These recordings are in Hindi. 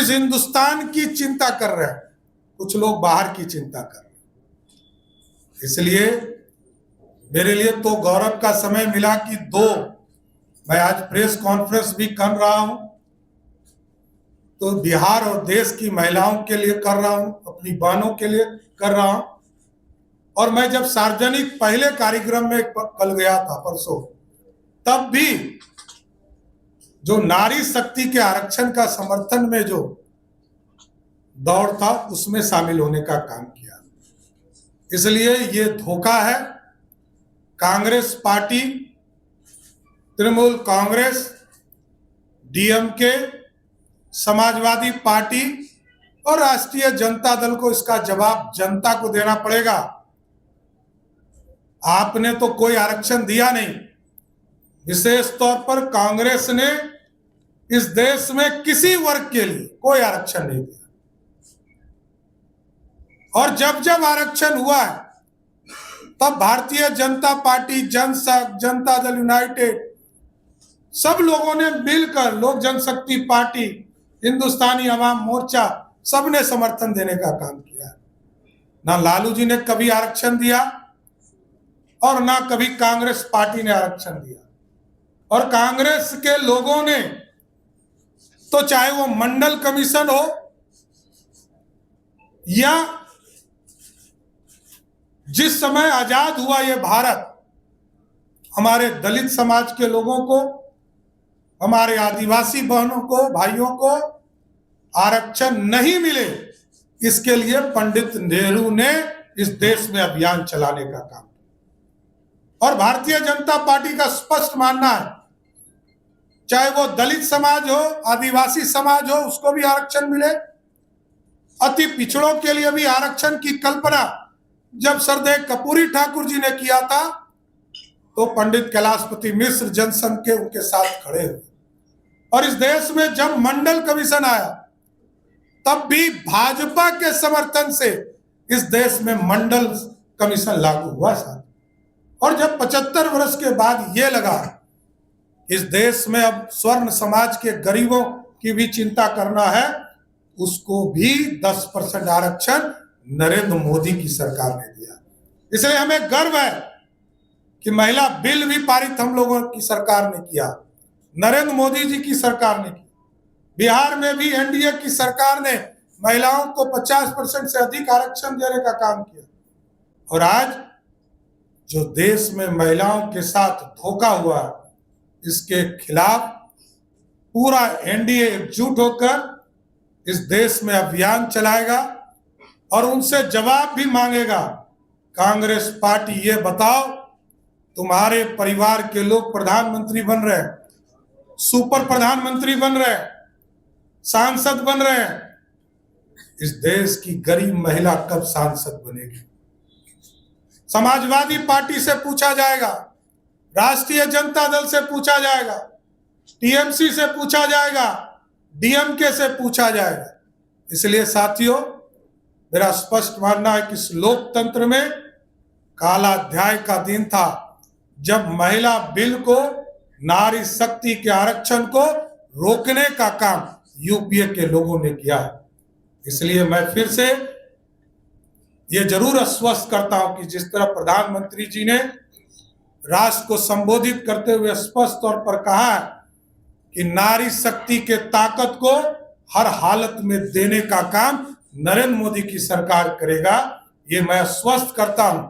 इस हिंदुस्तान की चिंता कर रहे हैं, कुछ लोग बाहर की चिंता कर रहे हैं। इसलिए मेरे लिए तो गौरव का समय मिला कि मैं आज प्रेस कॉन्फ्रेंस भी कर रहा हूं, तो बिहार और देश की महिलाओं के लिए कर रहा हूं, अपनी बहनों के लिए कर रहा हूं। और मैं जब सार्वजनिक पहले कार्यक्रम में कल गया था परसों, तब भी जो नारी शक्ति के आरक्षण का समर्थन में जो दौड़ था उसमें शामिल होने का काम किया। इसलिए ये धोखा है। Congress party, Trinamool Congress, DMK, Samajwadi party और राष्ट्रीय जनता दल को इसका जवाब जनता को देना पड़ेगा। आपने तो कोई आरक्षण दिया नहीं। विशेष तौर पर कांग्रेस ने इस देश में किसी वर्ग के लिए कोई आरक्षण नहीं दिया, और जब जब आरक्षण हुआ है तब भारतीय जनता पार्टी, जनसंघ, जनता दल यूनाइटेड, सब लोगों ने मिलकर, लोक जनशक्ति पार्टी, हिंदुस्तानी अवाम मोर्चा, सबने समर्थन देने का काम किया। ना लालू जी ने कभी आरक्षण दिया और ना कभी कांग्रेस पार्टी ने आरक्षण दिया। और कांग्रेस के लोगों ने तो चाहे वो मंडल कमीशन हो या जिस समय आजाद हुआ ये भारत, हमारे दलित समाज के लोगों को, हमारे आदिवासी बहनों को, भाइयों को आरक्षण नहीं मिले, इसके लिए पंडित नेहरू ने इस देश में अभियान चलाने का काम किया। और भारतीय जनता पार्टी का स्पष्ट मानना है, चाहे वो दलित समाज हो, आदिवासी समाज हो, उसको भी आरक्षण मिले। अति पिछड़ों के लिए भी आरक्षण की कल्पना जब सरदेव कपूरी ठाकुर जी ने किया था, तो पंडित कैलाशपति मिश्र जनसंघ के उनके साथ खड़े हुए। और इस देश में जब मंडल कमीशन आया, तब भी भाजपा के समर्थन से इस देश में मंडल कमीशन लागू हुआ था। और जब 75 वर्ष के बाद ये लगा इस देश में अब स्वर्ण समाज के गरीबों की भी चिंता करना है, उसको भी 10% आरक्षण नरेंद्र मोदी की सरकार ने दिया। इसलिए हमें गर्व है कि महिला बिल भी पारित हम लोगों की सरकार ने किया, नरेंद्र मोदी जी की सरकार ने की। बिहार में भी एनडीए की सरकार ने महिलाओं को 50% से अधिक आरक्षण देने का काम किया। और आज जो देश में महिलाओं के साथ धोखा हुआ, इसके खिलाफ पूरा एनडीए एकजुट होकर इस देश में अभियान चलाएगा और उनसे जवाब भी मांगेगा। कांग्रेस पार्टी, ये बताओ, तुम्हारे परिवार के लोग प्रधानमंत्री बन रहे हैं, सुपर प्रधानमंत्री बन रहे हैं, सांसद बन रहे हैं, इस देश की गरीब महिला कब सांसद बनेगी? समाजवादी पार्टी से पूछा जाएगा, राष्ट्रीय जनता दल से पूछा जाएगा, टीएमसी से पूछा जाएगा, डीएमके से पूछा जाएगा। इसलिए साथियों, मेरा स्पष्ट मानना है कि इस लोकतंत्र में काला अध्याय का दिन था जब महिला बिल को, नारी शक्ति के आरक्षण को रोकने का काम यूपीए के लोगों ने किया है। इसलिए मैं फिर से ये जरूर आश्वस्त करता हूं कि जिस तरह प्रधानमंत्री जी ने राष्ट्र को संबोधित करते हुए स्पष्ट तौर पर कहा है कि नारी शक्ति के ताकत को हर हालत में देने का काम नरेंद्र मोदी की सरकार करेगा, ये मैं आश्वस्त करता हूं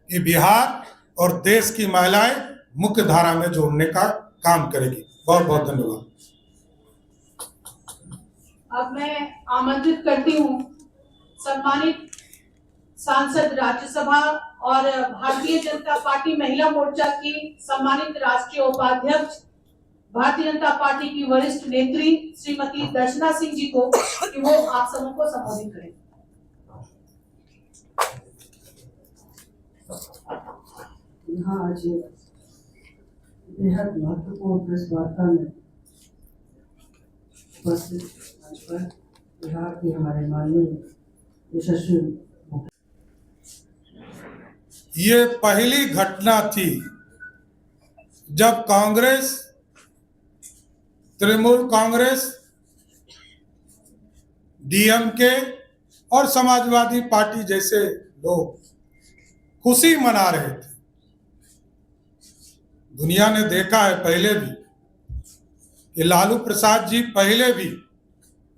कि बिहार और देश की महिलाएं मुख्य धारा में जोड़ने का काम करेगी। बहुत बहुत धन्यवाद। अब मैं आमंत्रित करती हूँ सम्मानित सांसद राज्यसभा और भारतीय जनता पार्टी महिला मोर्चा की सम्मानित राष्ट्रीय उपाध्यक्ष, भारतीय जनता पार्टी की वरिष्ठ नेत्री श्रीमती दर्शना सिंह जी को कि वो आप सबों को संबोधित करें। यहाँ आज बेहद महत्वपूर्ण प्रेस वार्ता में उपस्थित बिहार की हमारे माननीय यशस्वी, ये पहली घटना थी जब कांग्रेस, तृणमूल कांग्रेस, डीएमके और समाजवादी पार्टी जैसे लोग खुशी मना रहे थे। दुनिया ने देखा है पहले भी कि लालू प्रसाद जी पहले भी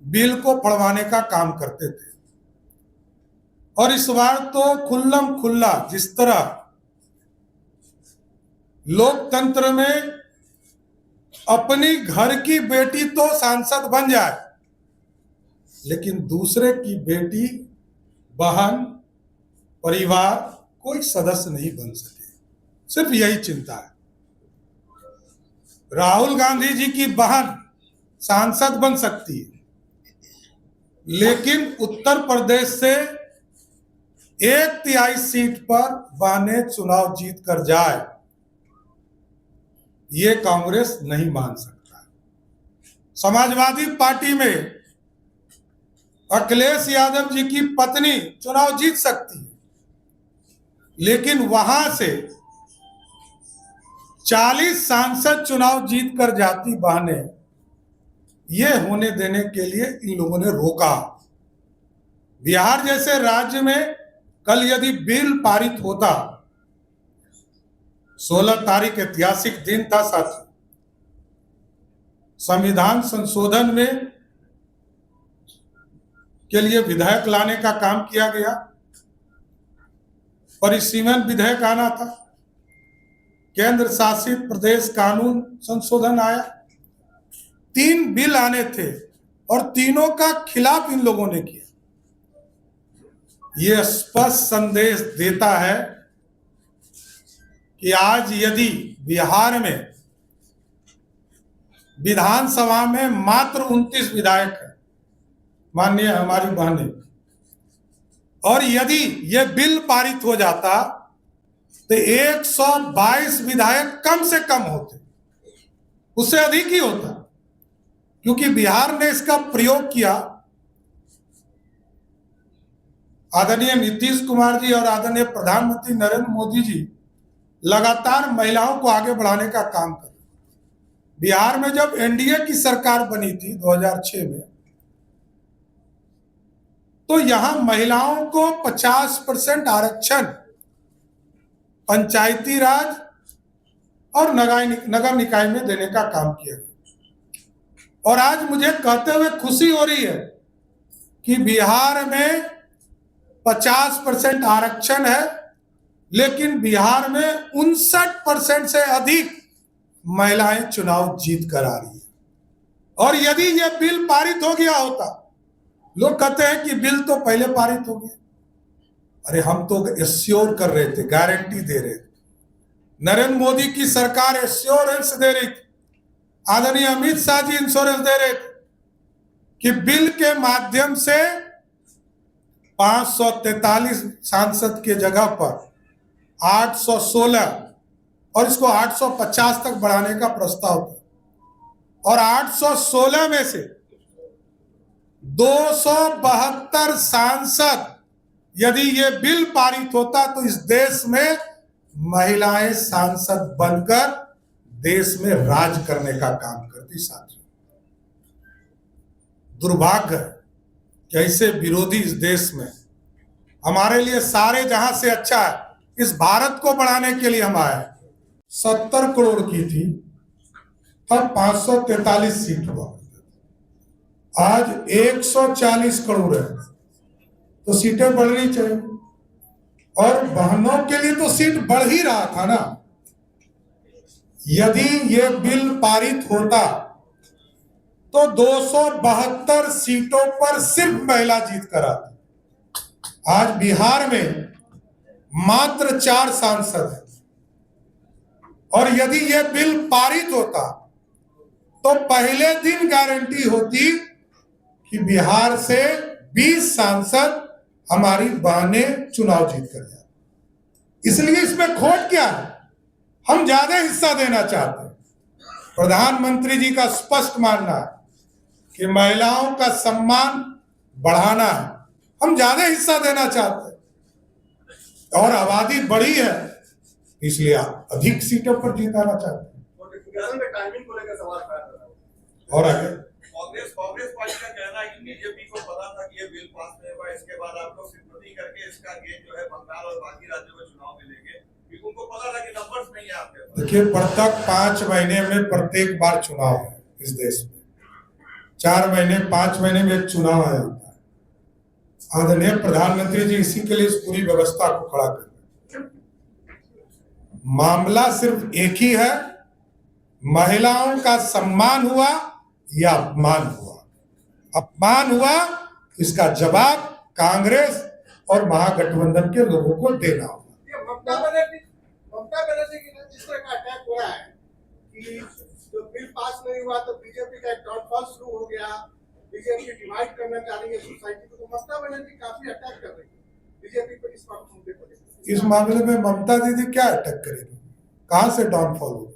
बिल को फड़वाने का काम करते थे, और इस बार तो खुल्लम खुल्ला जिस तरह लोकतंत्र में अपनी घर की बेटी तो सांसद बन जाए, लेकिन दूसरे की बेटी, बहन, परिवार कोई सदस्य नहीं बन सके, सिर्फ यही चिंता है। राहुल गांधी जी की बहन सांसद बन सकती है, लेकिन उत्तर प्रदेश से 1/3 सीट पर बहनें चुनाव जीत कर जाए, ये कांग्रेस नहीं मान सकता। समाजवादी पार्टी में अखिलेश यादव जी की पत्नी चुनाव जीत सकती है, लेकिन वहां से 40 सांसद चुनाव जीत कर जाती बहनें, ये होने देने के लिए इन लोगों ने रोका। बिहार जैसे राज्य में कल यदि बिल पारित होता, 16 तारीख ऐतिहासिक दिन था साथियों, संविधान संशोधन में के लिए विधेयक लाने का काम किया गया, परिसीमन विधेयक आना था, केंद्र शासित प्रदेश कानून संशोधन आया, 3 बिल आने थे और तीनों का खिलाफ इन लोगों ने किया। यह स्पष्ट संदेश देता है कि आज यदि बिहार में विधानसभा में मात्र 29 विधायक है, माननीय हमारी बहनें, और यदि यह बिल पारित हो जाता तो 122 विधायक कम से कम होते, उससे अधिक ही होता, क्योंकि बिहार ने इसका प्रयोग किया। आदरणीय नीतीश कुमार जी और आदरणीय प्रधानमंत्री नरेंद्र मोदी जी लगातार महिलाओं को आगे बढ़ाने का काम कर। बिहार में जब एनडीए की सरकार बनी थी 2006 में, तो यहां महिलाओं को 50% आरक्षण पंचायती राज और नगर निकाय में देने का काम किया गया। और आज मुझे कहते हुए खुशी हो रही है कि बिहार में 50% आरक्षण है, लेकिन बिहार में 59% से अधिक महिलाएं चुनाव जीत कर आ रही है। और यदि यह बिल पारित हो गया होता, लोग कहते हैं कि बिल तो पहले पारित हो गया, अरे हम तो एश्योर कर रहे थे, गारंटी दे रहे थे। नरेंद्र मोदी की सरकार एश्योरेंस दे रही थी, आदरणीय अमित शाह जी इंश्योरेंस दे रहे थे कि बिल के माध्यम से 543 सांसद के जगह पर 816 और इसको 850 तक बढ़ाने का प्रस्ताव था, और 816 में से 272 सांसद, यदि ये बिल पारित होता तो इस देश में महिलाएं सांसद बनकर देश में राज करने का काम करती। साथियों, दुर्भाग्य है कि ऐसे विरोधी इस देश में, हमारे लिए सारे जहां से अच्छा है, इस भारत को बढ़ाने के लिए हम आए। 70 करोड़ की थी, तब 543 सीट हुआ, आज 140 करोड़ है, तो सीटें बढ़नी चाहिए। और बहनों के लिए तो सीट बढ़ ही रहा था ना। यदि ये बिल पारित होता तो 272 सीटों पर सिर्फ महिला जीत कर आती। आज बिहार में मात्र 4 सांसद हैं, और यदि ये बिल पारित होता तो पहले दिन गारंटी होती कि बिहार से 20 सांसद हमारी बहनें चुनाव जीत कर जाए। इसलिए इसमें खोट क्या है? हम ज्यादा हिस्सा देना चाहते हैं। प्रधानमंत्री जी का स्पष्ट मानना है कि महिलाओं का सम्मान बढ़ाना है, हम ज्यादा हिस्सा देना चाहते हैं, और आबादी बढ़ी है इसलिए अधिक सीटों पर जीताना चाहते हैं। टाइमिंग को लेकर सवाल खड़ा कर रहा हूं। और आगे कांग्रेस पार्टी का कहना कहना है कि बीजेपी को पता था कि ये बिल पास नहीं हुआ, इसके बाद आप लोग सिंपैथी करके इसका गेन जो है बंगाल और बाकी राज्यों में चुनाव में लेंगे, क्योंकि उनको पता था कि नंबर्स नहीं है आपके पास। देखिए, प्रत्येक 5 महीने में प्रत्येक बार चुनाव है इस देश में। 4 महीने 5 महीने में एक चुनाव आ जाता है। आदरणीय प्रधानमंत्री जी इसी के लिए इस पूरी व्यवस्था को खड़ा कर रहे हैं। मामला सिर्फ एक ही है, महिलाओं का सम्मान हुआ या अपमान हुआ। अपमान हुआ, इसका जवाब कांग्रेस और महागठबंधन के लोगों को देना होगा। ममता बनर्जी की जिस तरह का अटैक हो रहा है कि जो बिल पास नहीं हुआ तो बीजेपी का एक डाउनफॉल शुरू हो गया, बीजेपी डिवाइड करना चाह रही है सोसाइटी को, तो ममता बनर्जी काफी अटैक कर रही है बीजेपी को इस मुद्दे पर। इस मामले में ममता दीदी क्या अटैक करेगी? कहां से डाउनफॉल होगी?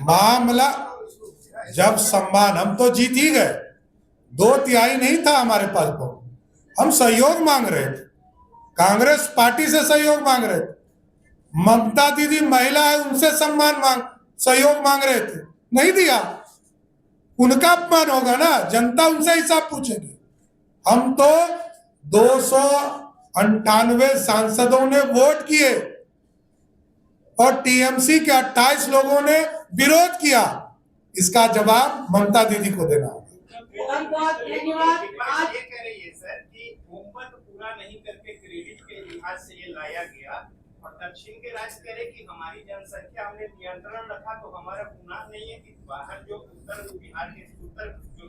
मामला जब सम्मान, हम तो जीत ही गए, 2/3 नहीं था हमारे पास वोट, हम सहयोग मांग रहे थे, कांग्रेस पार्टी से सहयोग मांग रहे थे। ममता दीदी महिला है, उनसे सम्मान सहयोग मांग रहे थे, नहीं दिया, उनका अपमान होगा ना, जनता उनसे हिसाब पूछेगी। हम तो 298 सांसदों ने वोट किए और टीएमसी के 28 लोगों ने विरोध किया, इसका जवाब ममता दीदी को देना होगा। बहुत धन्यवाद। आज ये कह रही है सर कि बहुमत पूरा नहीं करके क्रेडिट के लिहाज से ये लाया गया, और दक्षिण के राज्य कह रहे कि हमारी जनसंख्या हमने नियंत्रण रखा, तो हमारा गुनाह नहीं है कि बाहर जो उत्तर बिहार के उत्तर जो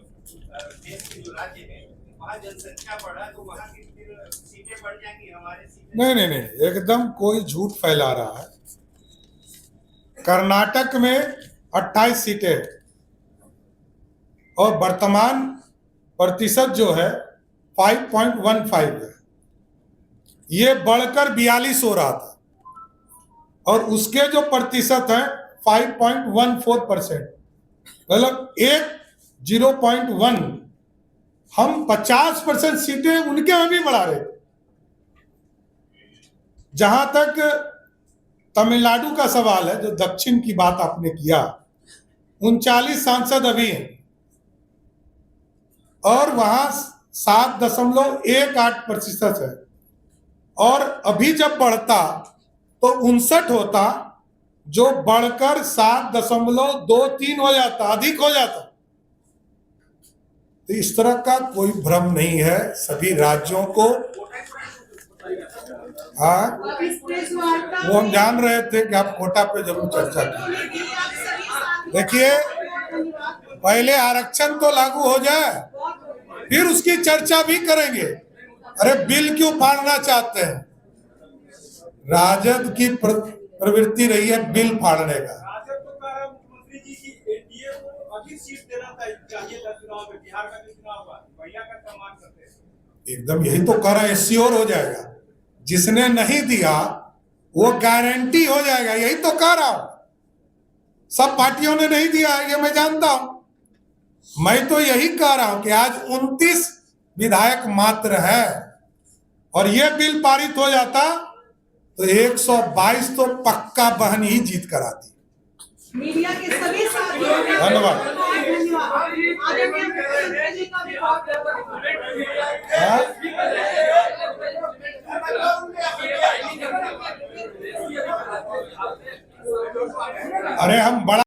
देश के जो राज्य है वहाँ जनसंख्या बढ़ा तो वहाँ की फिर सीटें बढ़ जाएंगी, हमारे सीटें नहीं, एकदम कोई झूठ फैला रहा है। कर्नाटक में 28 सीटें और वर्तमान प्रतिशत जो है 5.15 है, ये बढ़कर 42 हो रहा था, और उसके जो प्रतिशत है 5.14%, मतलब 0.1, हम 50% सीटें उनके में भी बढ़ा रहे थे। जहां तक तमिलनाडु का सवाल है, जो दक्षिण की बात आपने किया, 39 सांसद अभी हैं और वहां 7.18% है, और अभी जब बढ़ता तो 59 होता, जो बढ़कर 7.23 हो जाता, अधिक हो जाता। तो इस तरह का कोई भ्रम नहीं है, सभी राज्यों को। हाँ, वो हम जान रहे थे कि आप कोटा पे जरूर चर्चा करें। देखिए, पहले आरक्षण तो लागू हो जाए, फिर उसकी चर्चा भी करेंगे। अरे बिल क्यों फाड़ना चाहते हैं? राजद की प्रवृत्ति रही है बिल फाड़ने का। राजद तो कह रहा है मुख्यमंत्री जी की एनडीए को अधिक सीट देना चाहिए था चुनाव में, बिहार का जो चुनाव हुआ, भैया का सम्मान करते हैं। एकदम यही तो कह रहा है, श्योर हो जाएगा। जिसने नहीं दिया वो गारंटी हो जाएगा, यही तो कह रहा हूं। सब पार्टियों ने नहीं दिया, ये मैं जानता हूं। मैं तो यही कह रहा हूं कि आज 29 विधायक मात्र है, और ये बिल पारित हो जाता तो 122 तो पक्का बहन ही जीत कर आती। मीडिया के सभी साथियों ने धन्यवाद। अरे हम बड़ा